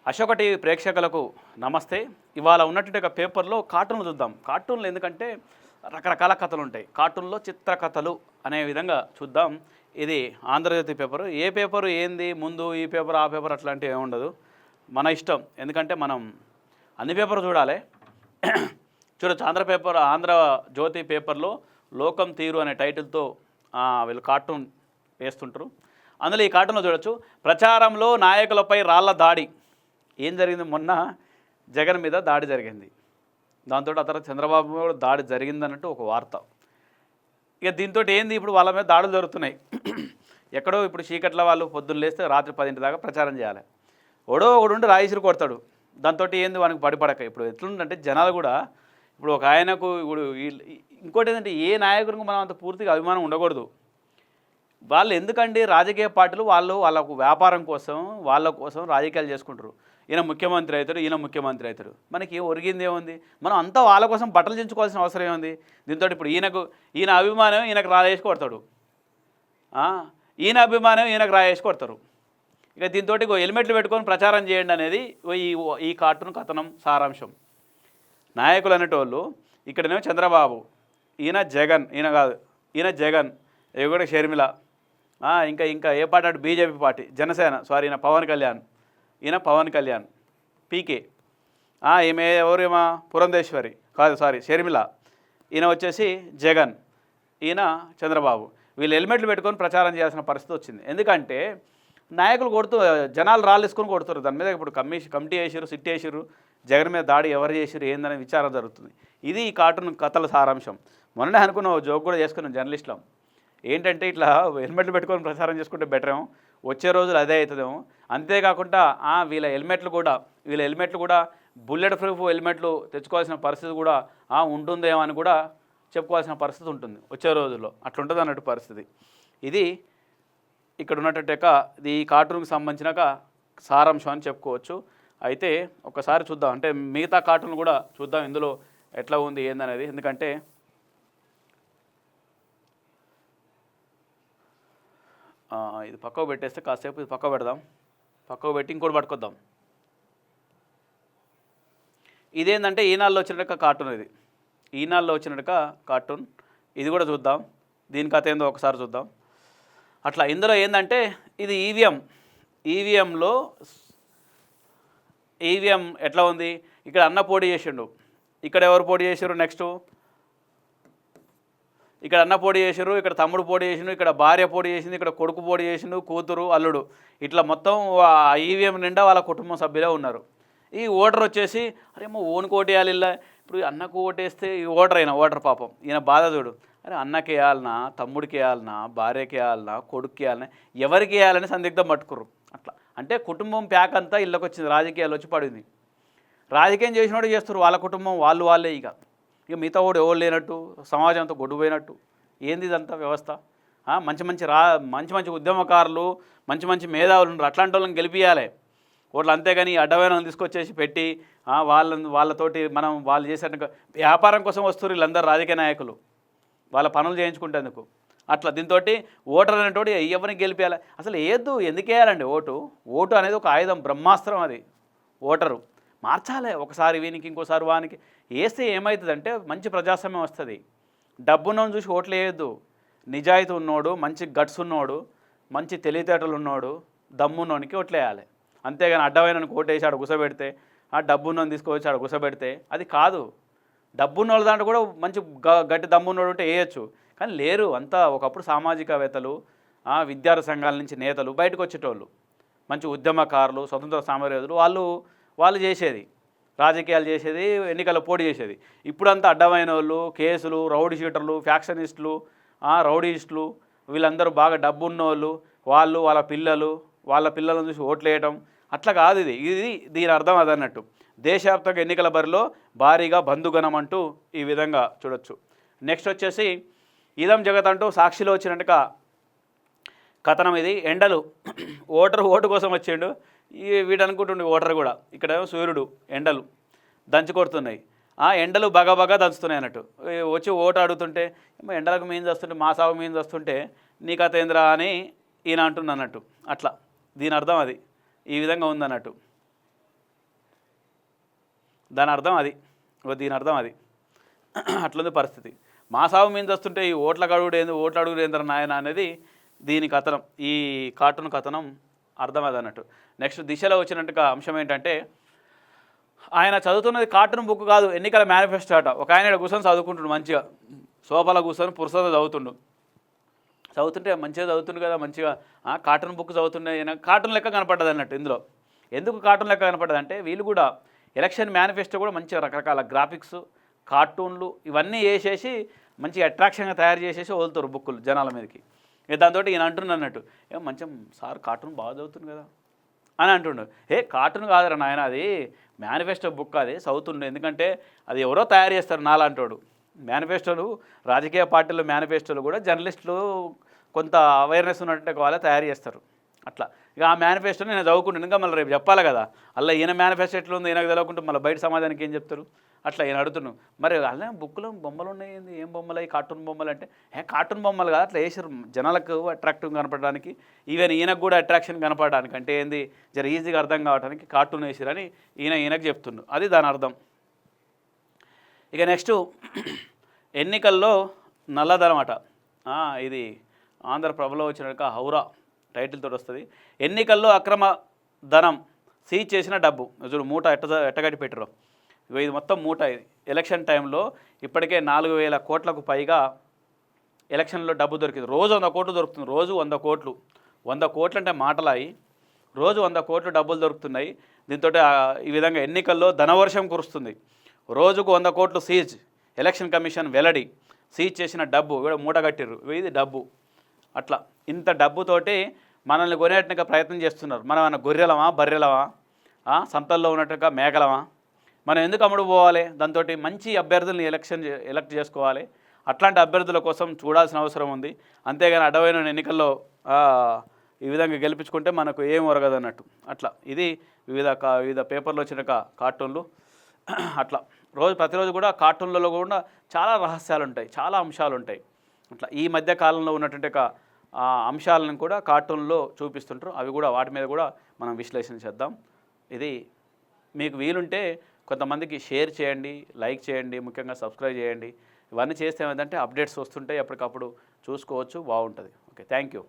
Ashoka TV ప్రేక్షకులకు నమస్తే. ఇవాళ ఉన్నటువంటి ఒక పేపర్లో కార్టూన్లు చూద్దాం. కార్టూన్లు ఎందుకంటే రకరకాల కథలు ఉంటాయి. కార్టూన్లో చిత్రకథలు అనే విధంగా చూద్దాం. ఇది ఆంధ్రజ్యోతి పేపరు. ఏ పేపరు ఏంది ముందు ఈ పేపర్ ఆ పేపర్ అట్లాంటివి ఏమి ఉండదు, మన ఇష్టం. ఎందుకంటే మనం అన్ని పేపర్ చూడాలి. చూడొచ్చు, ఆంధ్రజ్యోతి పేపర్లో లోకం తీరు అనే టైటిల్తో వీళ్ళు కార్టూన్ వేస్తుంటారు. అందులో ఈ కార్టూన్లో చూడొచ్చు, ప్రచారంలో నాయకులపై రాళ్ల దాడి. ఏం జరిగింది? మొన్న జగన్ మీద దాడి జరిగింది, దాంతో ఆ తర్వాత చంద్రబాబు కూడా దాడి జరిగిందన్నట్టు ఒక వార్త. ఇక దీంతో ఏంది, ఇప్పుడు వాళ్ళ మీద దాడులు జరుగుతున్నాయి. ఎక్కడో ఇప్పుడు చీకట్ల వాళ్ళు పొద్దున్న లేస్తే రాత్రి 10 దాకా ప్రచారం చేయాలి. ఒకడు ఉండి రాయిసిరు కొడతాడు. దాంతో ఏంది వానికి పడిపడక. ఇప్పుడు ఎట్లుందంటే జనాలు కూడా ఇప్పుడు ఒక ఆయనకు ఇప్పుడు ఇంకోటి ఏంటంటే ఏ నాయకునికి మనం అంత పూర్తిగా అభిమానం ఉండకూడదు. వాళ్ళు ఎందుకండి రాజకీయ పార్టీలు వాళ్ళకు వ్యాపారం కోసం వాళ్ళ కోసం రాజకీయాలు చేసుకుంటారు. ఈయన ముఖ్యమంత్రి అవుతాడు, ఈయన ముఖ్యమంత్రి అవుతాడు, మనకి ఒరిగింది ఏముంది? మనం అంతా వాళ్ళ కోసం బట్టలు చించుకోవాల్సిన అవసరం ఏముంది? దీంతో ఇప్పుడు ఈయన అభిమానం ఈయనకు రాయేసి కొడతాడు, ఈయన అభిమానం ఈయనకు రాయేసి కొడతారు. ఇక దీంతో హెల్మెట్లు పెట్టుకొని ప్రచారం చేయండి అనేది ఈ కార్టూన్ కథనం సారాంశం. నాయకులు అనేటోళ్ళు ఇక్కడనేమో చంద్రబాబు, ఈయన జగన్, ఈయన జగన్, ఇవి కూడా షర్మిల, ఇంకా ఏ పార్టీ అంటే బీజేపీ పార్టీ, జనసేన, ఈయన పవన్ కళ్యాణ్, పీకే, ఈమె ఎవరేమో పురంధేశ్వరి షర్మిల, ఈయన వచ్చేసి జగన్, ఈయన చంద్రబాబు. వీళ్ళు హెల్మెట్లు పెట్టుకొని ప్రచారం చేయాల్సిన పరిస్థితి వచ్చింది. ఎందుకంటే నాయకులు జనాలు రాళ్ళు వేసుకొని కొడుతారు. దాని మీద ఇప్పుడు కమిటీ వేసారు, సిట్ వేసారు, జగన్ మీద దాడి ఎవరు చేసారు ఏందనే విచారణ జరుగుతుంది. ఇది ఈ కార్టూన్ కథల సారాంశం. మొన్ననే అనుకున్నాం, జోక్ కూడా చేసుకున్నాం జర్నలిస్టులం. ఏంటంటే ఇట్లా హెల్మెట్లు పెట్టుకొని ప్రచారం చేసుకుంటే బెటర్ ఏమో, వచ్చే రోజులు అదే అవుతుందేమో. అంతేకాకుండా వీళ్ళ హెల్మెట్లు కూడా బుల్లెట్ ప్రూఫ్ హెల్మెట్లు తెచ్చుకోవాల్సిన పరిస్థితి కూడా ఉంటుందేమో అని కూడా చెప్పుకోవాల్సిన పరిస్థితి ఉంటుంది వచ్చే రోజుల్లో. అట్లుంటుంది అన్నట్టు పరిస్థితి. ఇది ఇక్కడ ఉన్నటువంటి ఈ కార్టూన్కి సంబంధించిన సారాంశం అని చెప్పుకోవచ్చు. అయితే ఒకసారి చూద్దాం, అంటే మిగతా కార్టూన్లు కూడా చూద్దాం ఇందులో ఎట్లా ఉంది ఏందనేది. ఎందుకంటే ఇది పక్కకు పెట్టేస్తే కాసేపు ఇది పక్కకు పెడదాం, పక్కకు పెట్టి ఇంకోటి పట్టుకొద్దాం. ఇదేంటంటే ఈనాడులో వచ్చినట్టు కార్టూన్, ఇది ఈనాడులో వచ్చినట్టు కార్టూన్. ఇది కూడా చూద్దాం, దీని కథ ఏందో ఒకసారి చూద్దాం. అట్లా ఇందులో ఏంటంటే ఇది ఈవీఎం ఎట్లా ఉంది? ఇక్కడ అన్న పోటీ చేసిండు, ఇక్కడ ఎవరు పోటీ చేసారు? నెక్స్ట్ ఇక్కడ అన్న పోటీ చేసారు, ఇక్కడ తమ్ముడు పోటీ చేసిండు, ఇక్కడ భార్య పోటీ చేసింది, ఇక్కడ కొడుకు పోటీ చేసిండు, కూతురు, అల్లుడు, ఇట్లా మొత్తం ఈవీఎం నిండా వాళ్ళ కుటుంబ సభ్యులే ఉన్నారు. ఈ ఓటర్ వచ్చేసి అరేమో ఓన్కి ఓటేయాలి. ఇలా ఇప్పుడు అన్నకు ఓటేస్తే ఈ ఓటర్ పాపం ఈయన బాధ చూడు. అరే అన్నకి వేయాలనా, తమ్ముడికి వేయాలనా, భార్యకి వేయాలనా, కొడుకుకి వేయాలనా, ఎవరికి వేయాలని సందిగ్ధం పట్టుకుర్రు. అట్లా అంటే కుటుంబం ప్యాక్ అంతా ఇళ్ళకి వచ్చింది, రాజకీయాలు వచ్చి పడింది. రాజకీయం చేసినోడు చేస్తారు, వాళ్ళ కుటుంబం వాళ్ళే. ఇక మిగతా వాడు ఎవరు లేనట్టు, సమాజంతో గొడ్డుపోయినట్టు. ఏంది ఇదంతా వ్యవస్థ? మంచి ఉద్యమకారులు, మంచి మేధావులు ఉన్నారు, అట్లాంటి వాళ్ళని గెలిపియాలి ఓట్లు. అంతేగాని అడ్డమైన తీసుకొచ్చేసి పెట్టి వాళ్ళతోటి వాళ్ళు చేసేట వ్యాపారం కోసం వస్తారు వీళ్ళందరూ రాజకీయ నాయకులు, వాళ్ళ పనులు చేయించుకుంటేందుకు. అట్లా దీంతో ఓటర్ అనేటోడు ఎవరిని గెలిపేయాలి? అసలు ఎందుకు వేయాలండి ఓటు అనేది ఒక ఆయుధం, బ్రహ్మాస్త్రం అది. ఓటరు మార్చాలి, ఒకసారి వీనికి ఇంకోసారి వానికి వేస్తే ఏమవుతుందంటే మంచి ప్రజాస్వామ్యం వస్తుంది. డబ్బున్నోని చూసి ఓట్లు వేయద్దు, నిజాయితీ ఉన్నోడు, మంచి గట్స్ ఉన్నోడు, మంచి తెలివితేటలు ఉన్నోడు, దమ్మున్నోనికి ఓట్లు వేయాలి. అంతేగాని అడ్డమైన ఓటేసి ఆడ గుసబెడితే, డబ్బున్నోని తీసుకొచ్చి ఆడ గుసబెడితే అది కాదు. డబ్బున్నోళ్ళ దాంట్లో కూడా మంచి గట్టి దమ్మున్నోడు ఉంటే వేయచ్చు, కానీ లేరు. అంతా ఒకప్పుడు సామాజికవేత్తలు, విద్యార్థి సంఘాల నుంచి నేతలు బయటకు వచ్చేటోళ్ళు, మంచి ఉద్యమకారులు, స్వతంత్ర సమరయోధులు, వాళ్ళు చేసేది రాజకీయాలు చేసేది, ఎన్నికల్లో పోటీ చేసేది. ఇప్పుడంతా అడ్డమైన వాళ్ళు, కేసులు, రౌడీ షీటర్లు, ఫ్యాక్షనిస్టులు, రౌడీస్టులు, వీళ్ళందరూ బాగా డబ్బు ఉన్నోళ్ళు, వాళ్ళ పిల్లలను చూసి ఓట్లు వేయటం. అట్లా కాదు ఇది దీని అర్థం అదన్నట్టు. దేశవ్యాప్తంగా ఎన్నికల బరిలో భారీగా బంధుగణం అంటూ ఈ విధంగా చూడొచ్చు. నెక్స్ట్ వచ్చేసి ఇదం జగత్ అంటూ సాక్షిలో వచ్చినట్టుగా కథనం. ఇది ఎండలు, ఓటు కోసం వచ్చిండు వీడు అనుకుంటుండే ఓటర్ కూడా. ఇక్కడేమో సూర్యుడు, ఎండలు దంచి కొడుతున్నాయి, ఎండలు బగబగా దంచుతున్నాయి అన్నట్టు. వచ్చి ఓటు అడుగుతుంటే ఎండలకు మీన్ వస్తుంటే, మా సాగు మీన్ వస్తుంటే నీ కథ ఏంద్రా అని ఈయన అంటుంది అన్నట్టు. అట్లా దీని అర్థం అది ఈ విధంగా ఉందన్నట్టు. దాని అర్థం అది, దీని అర్థం అది. అట్లుంది పరిస్థితి. మా సాగు మీద వస్తుంటే ఈ ఓట్ల అడుగుడు ఏంది, ఓట్ల అడుగుడు ఏందర నాయన అనేది దీని కథనం, ఈ కార్టూన్ కథనం అర్థం అది అన్నట్టు. నెక్స్ట్ దిశలో వచ్చినట్టుగా అంశం ఏంటంటే, ఆయన చదువుతున్నది కార్టూన్ బుక్ కాదు, ఎన్నికల మేనిఫెస్టో అట. ఒక ఆయన కూర్చొని చదువుకుంటుండు మంచిగా, సోఫాలో కూర్చొని పురుషులతో చదువుతుంటే మంచిగా చదువుతుండు కదా, మంచిగా కార్టూన్ బుక్ చదువుతుండే. కార్టూన్ లెక్క కనపడ్డది అన్నట్టు ఇందులో. ఎందుకు కార్టూన్ లెక్క కనపడ్డది అంటే, వీళ్ళు కూడా ఎలక్షన్ మేనిఫెస్టో కూడా మంచిగా రకరకాల గ్రాఫిక్స్, కార్టూన్లు ఇవన్నీ వేసేసి మంచిగా అట్రాక్షన్గా తయారు చేసేసి వదులుతారు బుక్కులు జనాల మీదకి. దాంతో ఈయన అంటుండు అన్నట్టు, ఏం మంచిగా సార్ కార్టూన్ బాగా చదువుతుంది కదా అని అంటుండు. కార్టూన్ కాదురా నాయన, అది మేనిఫెస్టో బుక్, అది చదువుతుండే. ఎందుకంటే అది ఎవరో తయారు చేస్తారు నాలాంటోడు. మేనిఫెస్టోలు, రాజకీయ పార్టీలు మేనిఫెస్టోలు కూడా జర్నలిస్టులు కొంత అవేర్నెస్ ఉన్నట్టు వాళ్ళే తయారు చేస్తారు. అట్లా ఇక ఆ మేనిఫెస్టోని నేను చదువుకుంటాను, ఇంకా మళ్ళీ రేపు చెప్పాలి కదా. అలా ఈయన మేనిఫెస్టో ఎట్లా ఉంది ఈయనకు తెలియకుంటే మళ్ళీ బయట సమాజానికి ఏం చెప్తారు. అట్లా ఈయన అడుగుతున్నాను. మరి అలా బుక్లో బొమ్మలు ఉన్నాయి, ఏం బొమ్మలు అవి, కార్టూన్ బొమ్మలు అంటే కార్టూన్ బొమ్మలు కాదు, అట్లా వేసారు జనాలకు అట్రాక్టివ్ కనపడడానికి, ఈవెన్ ఈయనకు కూడా అట్రాక్షన్ కనపడడానికి. అంటే ఏంది జర ఈజీగా అర్థం కావడానికి కార్టూన్ వేసారని ఈయనకు చెప్తుండు, అది దాని అర్థం. ఇక నెక్స్ట్ ఎన్నికల్లో నల్లధనం అట. ఇది ఆంధ్రప్రభలో వచ్చిన హౌరా టైటిల్తో వస్తుంది. ఎన్నికల్లో అక్రమ ధనం సీజ్ చేసిన డబ్బు చూడు, మూట ఎట్టగట్టి పెట్టరు. ఇది మొత్తం మూట. ఇది ఎలక్షన్ టైంలో ఇప్పటికే 4,000 కోట్లకు పైగా ఎలక్షన్లో డబ్బు దొరికింది. రోజు 100 కోట్లు దొరుకుతుంది, రోజు 100 కోట్లు. 100 కోట్లు అంటే మాటలాయి, రోజు 100 కోట్లు డబ్బులు దొరుకుతున్నాయి. దీంతో ఈ విధంగా ఎన్నికల్లో ధనవర్షం కురుస్తుంది. రోజుకు 100 కోట్లు సీజ్, ఎలక్షన్ కమిషన్ వెల్లడి. సీజ్ చేసిన డబ్బు కూడా మూట కట్టిర్రు, ఇది డబ్బు. అట్లా ఇంత డబ్బుతోటి మనల్ని కొనేట్టుగా ప్రయత్నం చేస్తున్నారు. మనం ఏమన్నా గొర్రెలమా, బర్రెలమా, సంతల్లో ఉన్నట్టుగా మేకలమా? మనం ఎందుకు అమ్ముడు పోవాలి? దాంతో మంచి అభ్యర్థుల్ని ఎలక్ట్ చేసుకోవాలి. అట్లాంటి అభ్యర్థుల కోసం చూడాల్సిన అవసరం ఉంది. అంతేగాని అడవైన ఎన్నికల్లో ఈ విధంగా గెలిపించుకుంటే మనకు ఏం ఒరగదు అన్నట్టు. అట్లా ఇది వివిధ పేపర్లో వచ్చిన కార్టూన్లు. అట్లా ప్రతిరోజు కూడా కార్టూన్లలో కూడా చాలా రహస్యాలు ఉంటాయి, చాలా అంశాలు ఉంటాయి. అట్లా ఈ మధ్య కాలంలో ఉన్నటువంటి అంశాలను కూడా కార్టూన్లో చూపిస్తుంటారు. అవి కూడా వాటి మీద కూడా మనం విశ్లేషణ చేద్దాం. ఇది మీకు వీలుంటే కొంతమందికి షేర్ చేయండి, లైక్ చేయండి, ముఖ్యంగా సబ్స్క్రైబ్ చేయండి. ఇవన్నీ చేస్తే ఏమైందంటే అప్డేట్స్ వస్తుంటాయి, ఎప్పటికప్పుడు చూసుకోవచ్చు, బాగుంటుంది. Okay, thank you.